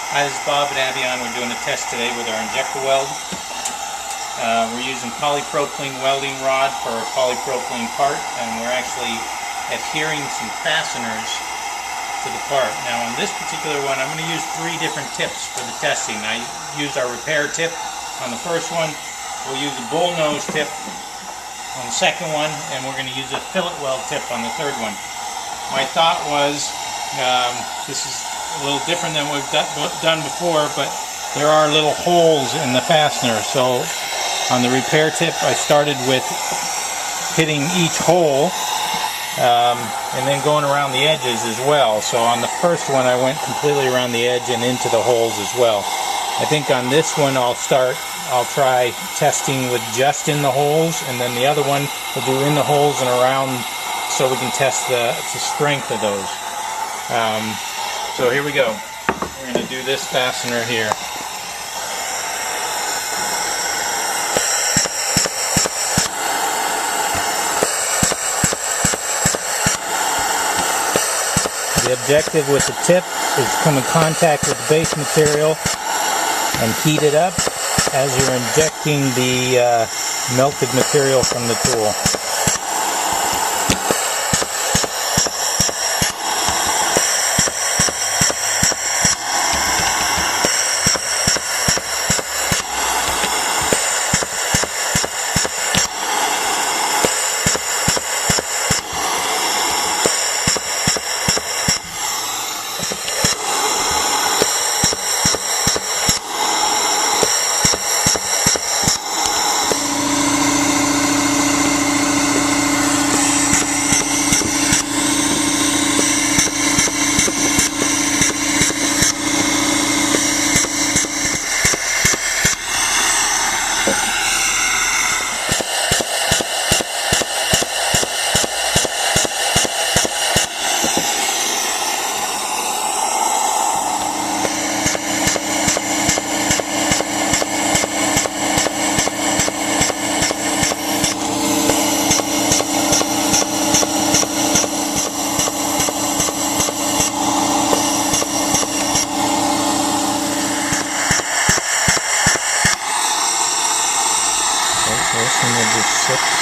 Hi, this is Bob at Abbeon. We're doing a test today with our Injectiweld. We're using polypropylene welding rod for a polypropylene part, and we're actually adhering some fasteners to the part. Now on this particular one, I'm going to use 3 different tips for the testing. I used our repair tip on the first one. We'll use a Bullnose Tip on the second one, and we're going to use a Fillet Weld Tip on the third one. My thought was, this is a little different than we've done before, but there are little holes in the fastener. So on the repair tip, I started with hitting each hole and then going around the edges as well. So on the first one, I went completely around the edge and into the holes as well. I think on this one, I'll try testing with just in the holes, and then the other one we'll do in the holes and around, so we can test the strength of those. So here we go. We're going to do this fastener here. The objective with the tip is to come in contact with the base material and heat it up as you're injecting the melted material from the tool. This one will be 6.